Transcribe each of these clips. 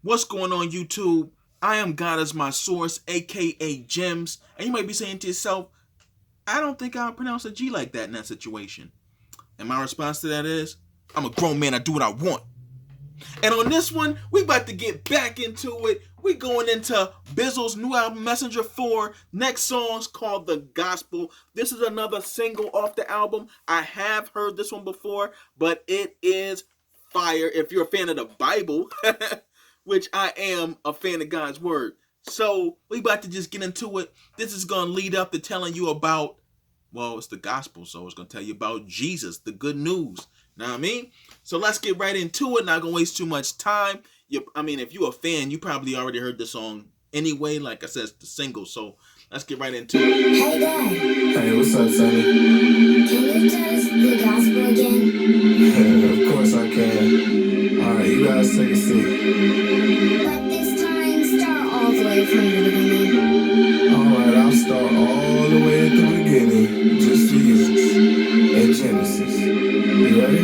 What's going on, YouTube? I am God as my source, aka Gems. And you might be saying to yourself, I don't think I'll pronounce a G like that in that situation. And my response to that is, I'm a grown man, I do what I want. And on this one, we about to get back into it. We going into Bizzle's new album, Messenger 4. Next song's called The Gospel. This is another single off the album. I have heard this one before, but it is fire if you're a fan of the Bible. Which I am a fan of God's word. So we about to just get into it. This is going to lead up to telling you about, well, it's the gospel, so it's going to tell you about Jesus, the good news. Know what I mean? So let's get right into it. Not going to waste too much time. If you're a fan, you probably already heard the song anyway. Like I said, it's the single. So let's get right into it. Hey, Dad. Hey, what's up, Sonny? Can you tell us the gospel again? Of course I can. Alright, you guys take a seat. But this time, start all the way from the beginning. Alright, I'll start all the way at the beginning, just for you. At Genesis. You ready?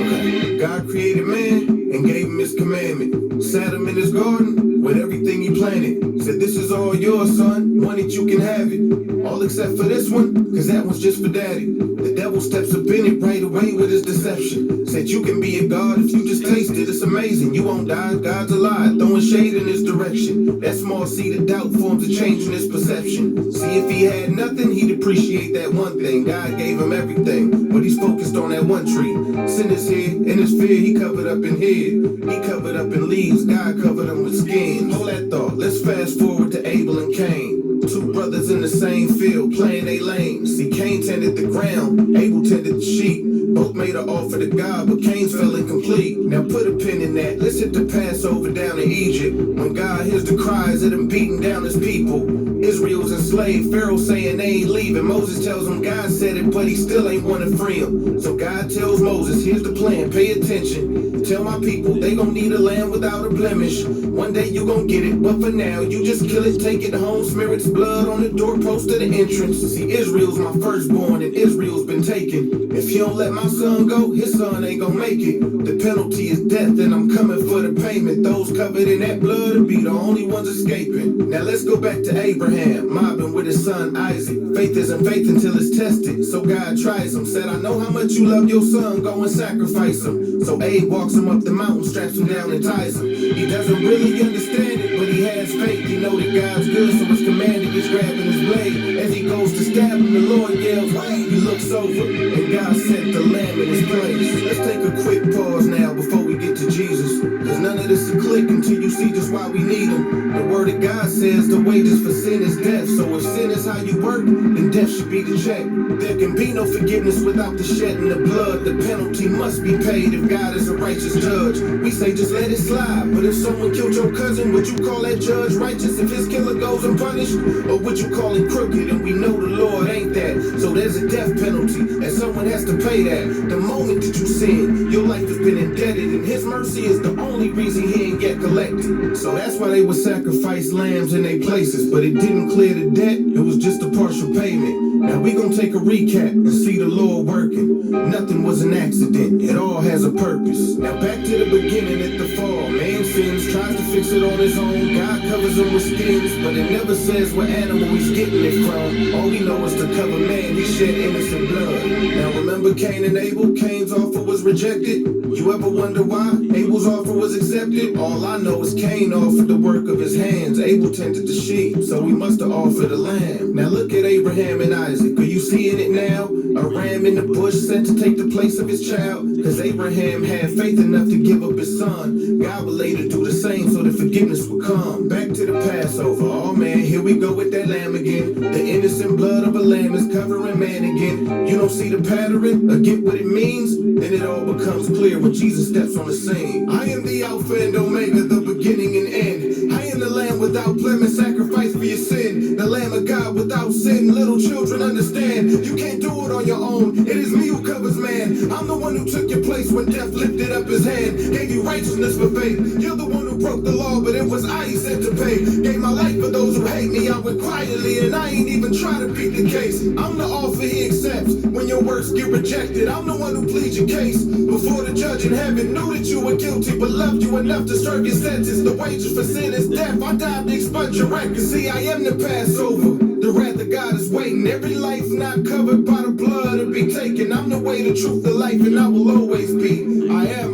Okay. God created man and gave him his commandment. Sat him in his garden with everything he planted. Said, this is all yours, son. Want it, you can have it. All except for this one, cause that one's just for daddy. The devil steps up in it right away with his deception. Said you can be a god if you just taste it. It's amazing. You won't die. God's alive. Throwing shade in his direction. That small seed of doubt forms a change in his perception. See, if he had nothing, he'd appreciate that one thing. God gave him everything, but he's focused on that one tree. Sin is here, and his fear he covered up in head. He covered up in leaves. God covered him with skin. Hold that thought. Let's fast forward to Abel and Cain. Two brothers in the same field, playing they lane. See, Cain tended the ground, Abel tended the sheep. Both made an offer to God, but Cain's fell incomplete. Now put a pin in that. Let's hit the Passover down in Egypt. When God hears the cries of them beating down his people. Israel's enslaved, Pharaoh saying they ain't leaving. Moses tells him God said it, but he still ain't want to free him. So God tells Moses, here's the plan, pay attention. Tell my people they gon' need a lamb without a blemish. One day you gon' get it, but for now you just kill it, take it home, smear its blood on the doorpost of the entrance. See, Israel's my firstborn and Israel's been taken. If you don't let my son go, his son ain't gon' make it. The penalty is death and I'm coming for the payment. Those covered in that blood will be the only ones escaping. Now let's go back to Abraham, mobbing with his son Isaac. Faith isn't faith until it's tested, so God tries him. Said, I know how much you love your son, go and sacrifice him. So Abe walks him up the mountain, straps him down and ties him. He doesn't really understand it, but he has faith. He know that God's good, so his commanded is grabbing his blade. As he goes to stab him, the Lord yells, wait. He looks over, and God sent the lamb in his place. Let's take a quick pause now before we get to Jesus. Cause none of this will click until you see just why we need him. The word of God says the wages for sin is death. So if sin is how you work, then death should be the check. There can be no forgiveness without the shedding of blood. The penalty must be paid if God is a righteous judge. We say just let it slide, but if someone killed your cousin, would you call that judge righteous if his killer goes unpunished? Or would you call him crooked? And we know the Lord ain't that. So there's a death penalty, and someone has to pay that. The moment that you sin, your life has been indebted, and his mercy is the only reason he ain't get collected. So that's why they would sacrifice lambs in their places, but it didn't clear the debt, it was just a partial payment. Now we gon' take a recap and see the Lord working. Nothing was an accident, it all has a purpose. Now back to the beginning at the fall. Man sins, tries to fix it on his own. God covers him with skins, but it never says what animal he's getting it from. All we know is to cover man, he shed innocent blood. Now remember Cain and Abel? Cain's offer was rejected. You ever wonder why Abel's offer was accepted? All I know is Cain offered the work of his hands. Abel tended the sheep, so he must have offered a lamb. Now look at Abraham and Isaac. Are you seeing it now? A ram in the bush sent to take the place of his child. Cause Abraham had faith enough to give up his son. God would later do the same so that forgiveness would come. Back to the Passover. Oh man, here we go with that lamb again. The innocent blood of a lamb is covering man again. You don't see the pattern or get what it means? Then it all becomes clear when Jesus steps on the scene. I am the Alpha and Omega, the beginning and end. I am the Lamb without blemish, sacrifice for your sin. The Lamb of God without sin. Little children understand, you can't do it on your own. It is me who covers man. I'm the one who took your place when death lifted up his hand. gave you righteousness for faith. You're the one who broke the law, but it was I you sent to pay. Gave my life for those who hate me. I went quietly and I ain't even try to beat the case. I'm the offer he accepts when your works get rejected. I'm the one who pleads your case before the judge in heaven. Knew that you were guilty, but loved you enough to serve your sentence. The wages for sin is death. I died to expunge your record. See, I am the Passover. The wrath of God is waiting. Every life not covered by the blood to be taken. I'm the way, the truth, the life, and I will always be. I am.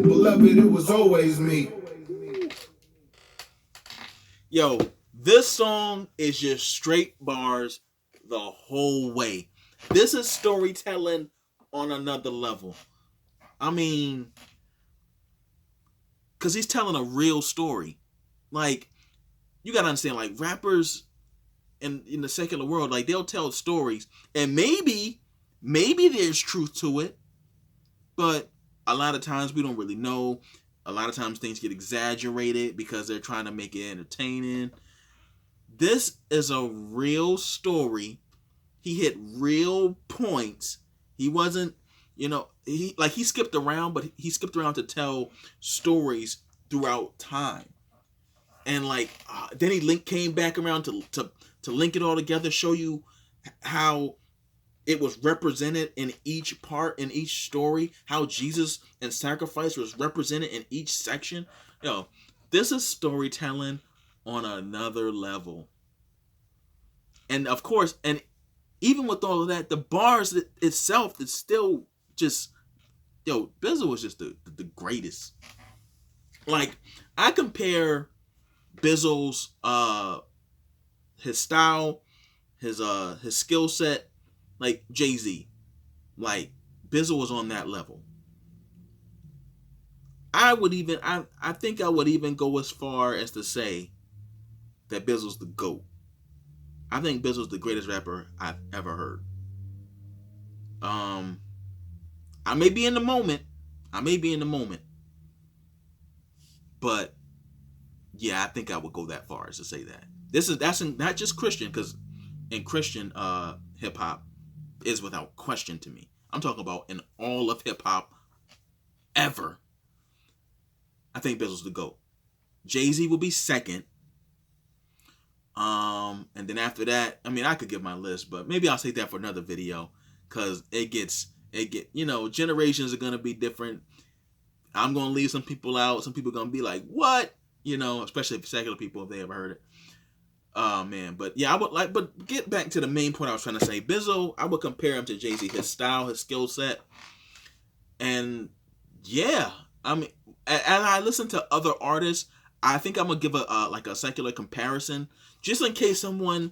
Beloved, it was always me. Yo, this song is just straight bars the whole way. This is storytelling on another level. I mean, because he's telling a real story. Like, you gotta understand, like, rappers in the secular world, like, they'll tell stories, and maybe there's truth to it, but a lot of times we don't really know. A lot of times things get exaggerated because they're trying to make it entertaining. This is a real story. He hit real points. He wasn't, he skipped around, but he skipped around to tell stories throughout time. And then he came back around to link it all together, show you how it was represented in each part, in each story, how Jesus and sacrifice was represented in each section. This is storytelling on another level. And of course, and even with all of that, the bars itself is still just, Bizzle was just the greatest. Like, I compare Bizzle's his style, his skill set, like Jay-Z. Like, Bizzle was on that level. I think I would even go as far as to say that Bizzle's the GOAT. I think Bizzle's the greatest rapper I've ever heard. I may be in the moment. But yeah, I think I would go that far as to say that. That's not just Christian, because in Christian hip hop is without question to me. I'm talking about in all of hip hop ever. I think Bizzle's the GOAT. Jay-Z will be second. And then after that, I mean, I could give my list, but maybe I'll save that for another video, because generations are going to be different. I'm going to leave some people out. Some people are going to be like, what? Especially if secular people, if they ever heard it. Oh, man. But yeah, but get back to the main point I was trying to say. Bizzle, I would compare him to Jay-Z, his style, his skill set. And yeah, I mean, as I listen to other artists, I think I'm going to give a secular comparison, just in case someone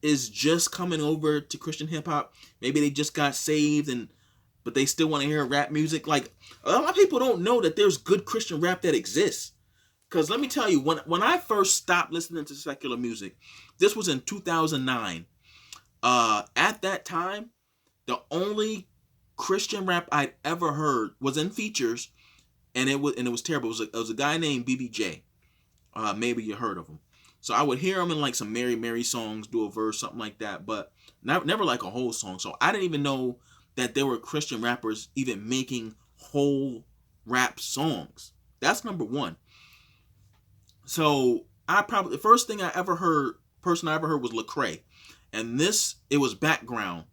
is just coming over to Christian hip hop. Maybe they just got saved, but they still want to hear rap music. Like, a lot of people don't know that there's good Christian rap that exists. Because let me tell you, when I first stopped listening to secular music, this was in 2009. At that time, the only Christian rap I'd ever heard was in features, and it was terrible. It was a guy named BBJ. Maybe you heard of him. So I would hear him in like some Mary Mary songs, do a verse, something like that, but never like a whole song. So I didn't even know that there were Christian rappers even making whole rap songs. That's number one. So the first thing I ever heard was Lecrae, and it was background.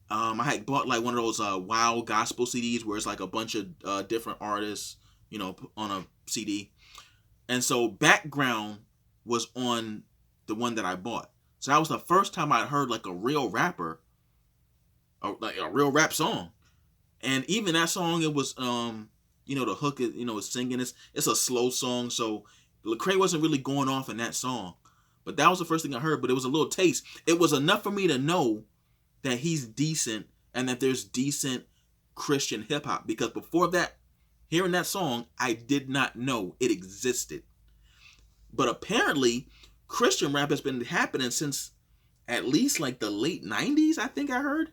I had bought like one of those Wow gospel CDs where it's like a bunch of different artists, on a CD, and so background was on the one that I bought. So that was the first time I'd heard like a real rapper, like a real rap song, and even that song, it was the hook is it's singing. It's a slow song, so Lecrae wasn't really going off in that song, but that was the first thing I heard. But it was a little taste. It was enough for me to know that he's decent and that there's decent Christian hip hop, because before that, hearing that song, I did not know it existed. But apparently, Christian rap has been happening since at least like the late 90s, I think I heard.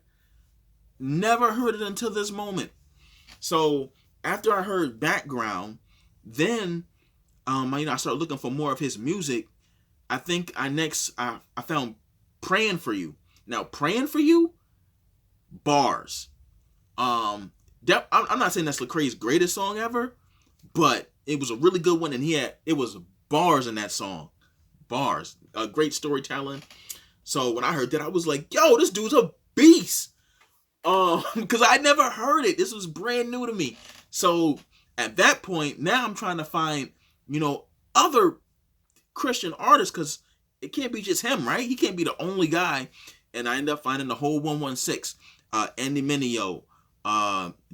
Never heard it until this moment. So after I heard background, then I started looking for more of his music. I think I found Praying for You. Now, Praying for You, bars. I'm not saying that's Lecrae's greatest song ever, but it was a really good one, and it was bars in that song, bars, great storytelling. So when I heard that, I was like, yo, this dude's a beast. Because I never heard it. This was brand new to me. So at that point, now I'm trying to find, other Christian artists, because it can't be just him, right? He can't be the only guy. And I end up finding the whole 116, Andy Mineo,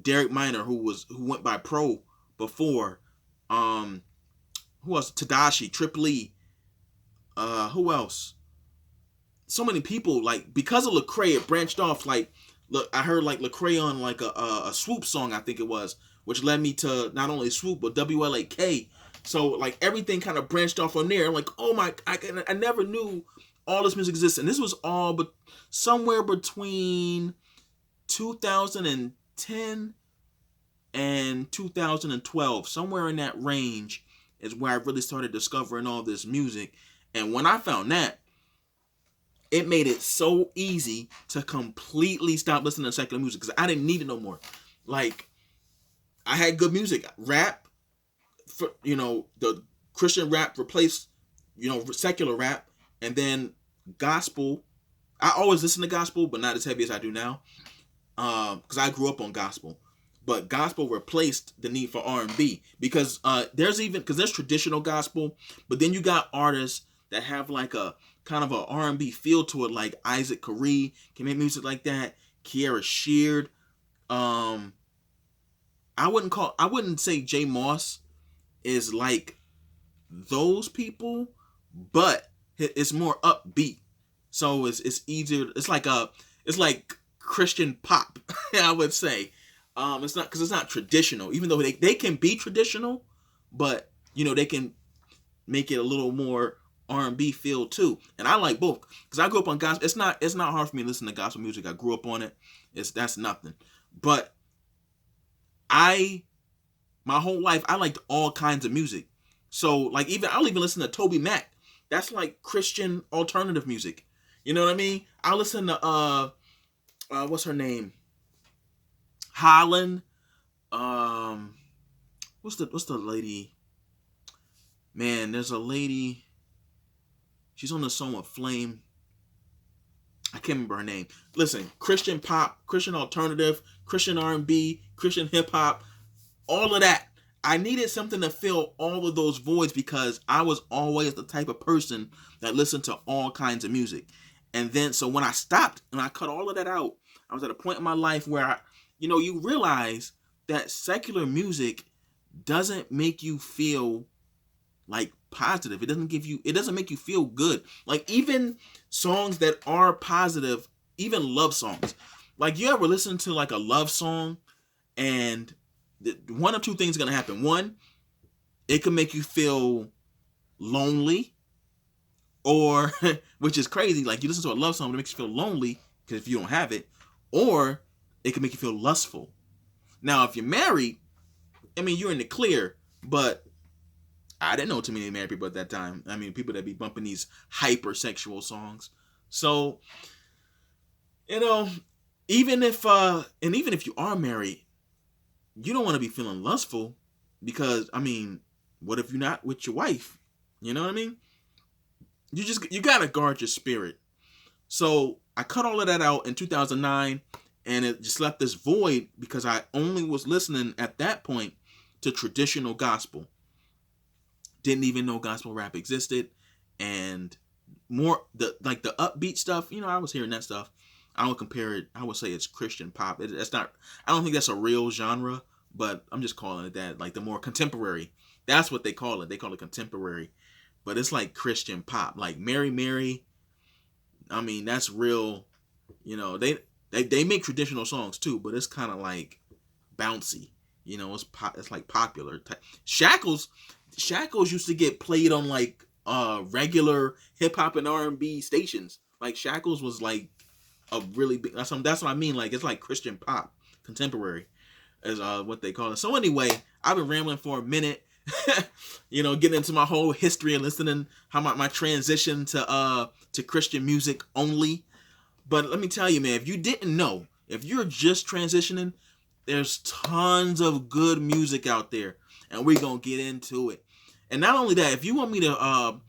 Derek Minor, who went by Pro before, who else? Tadashi, Triple E, who else? So many people, like, because of Lecrae, it branched off. Like, look, I heard like Lecrae on like a Swoop song, I think it was, which led me to not only Swoop but WLAK. So like everything kind of branched off on there. I'm like, oh my, I never knew all this music existed. And this was all but somewhere between 2010 and 2012, somewhere in that range is where I really started discovering all this music. And when I found that, it made it so easy to completely stop listening to secular music because I didn't need it no more. Like, I had good music. Rap, the Christian rap replaced, secular rap. And then gospel. I always listen to gospel, but not as heavy as I do now. Because I grew up on gospel. But gospel replaced the need for R&B. Because there's traditional gospel, but then you got artists that have like a kind of a R&B feel to it, like Isaac Carree can make music like that. Kiara Sheard. I wouldn't say Jay Moss is like those people, but it's more upbeat. So it's easier. It's like Christian pop, I would say. It's not, because it's not traditional, even though they can be traditional, but they can make it a little more R&B feel too. And I like both because I grew up on gospel. It's not hard for me to listen to gospel music. I grew up on it. That's nothing. But my whole life I liked all kinds of music. So like I'll even listen to Toby Mac. That's like Christian alternative music. You know what I mean? I'll listen to what's her name? Holland. What's the lady? Man, there's a lady. She's on the song with Flame. I can't remember her name. Listen, Christian pop, Christian alternative, Christian R&B, Christian hip hop, all of that. I needed something to fill all of those voids because I was always the type of person that listened to all kinds of music. And then, so when I stopped and I cut all of that out, I was at a point in my life where you realize that secular music doesn't make you feel like positive. It doesn't make you feel good. Like even songs that are positive, even love songs. Like you ever listen to like a love song and one of two things is going to happen. One, it can make you feel lonely, or which is crazy. Like you listen to a love song that makes you feel lonely because if you don't have it, or it can make you feel lustful. Now, if you're married, you're in the clear, but I didn't know too many married people at that time. People that be bumping these hypersexual songs. So, even if you are married, you don't want to be feeling lustful because, what if you're not with your wife? You know what I mean? You gotta guard your spirit. So I cut all of that out in 2009, and it just left this void because I only was listening at that point to traditional gospel. Didn't even know gospel rap existed, and more the upbeat stuff. I was hearing that stuff. I would compare it. I would say it's Christian pop. It's not. I don't think that's a real genre, but I'm just calling it that. Like the more contemporary. That's what they call it. They call it contemporary, but it's like Christian pop. Like Mary Mary. That's real. They make traditional songs too, but it's kind of like bouncy. It's like popular. Shackles used to get played on like regular hip hop and R&B stations. Like Shackles was like a really big. That's what I mean. Like it's like Christian pop, contemporary, is what they call it. So anyway, I've been rambling for a minute. Getting into my whole history and listening how my transition to Christian music only. But let me tell you, man, if you didn't know, if you're just transitioning, there's tons of good music out there. and we're gonna get into it. And not only that, if you want me to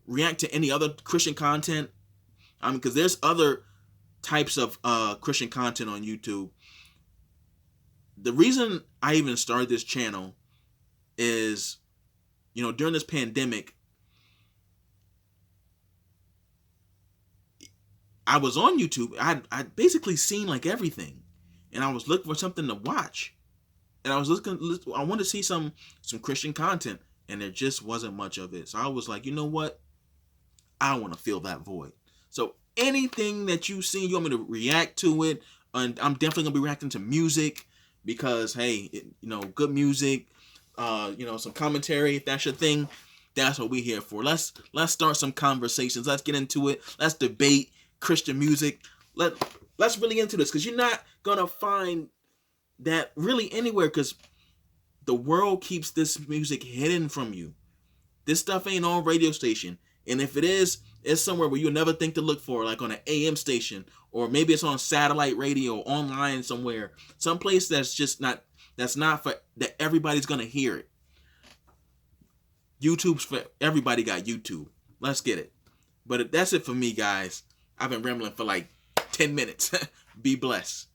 react to any other Christian content, I mean, because there's other types of Christian content on YouTube. The reason I even started this channel is, during this pandemic, I was on YouTube. I basically seen like everything, and I was looking for something to watch, and I wanted to see some Christian content, and there just wasn't much of it. So I was like, you know what? I want to fill that void. So anything that you see, you want me to react to it, and I'm definitely gonna be reacting to music because hey, good music, some commentary. If that's your thing, that's what we're here for. Let's start some conversations. Let's get into it. Let's debate Christian music. Let's really get into this, because you're not gonna find that really anywhere, because the world keeps this music hidden from you. This stuff ain't on radio station, and if it is, it's somewhere where you'll never think to look for, like on an AM station, or maybe it's on satellite radio, online somewhere, someplace that's not for that everybody's gonna hear it. YouTube's for everybody. Got YouTube. Let's get it. But that's it for me, guys. I've been rambling for like 10 minutes. Be blessed.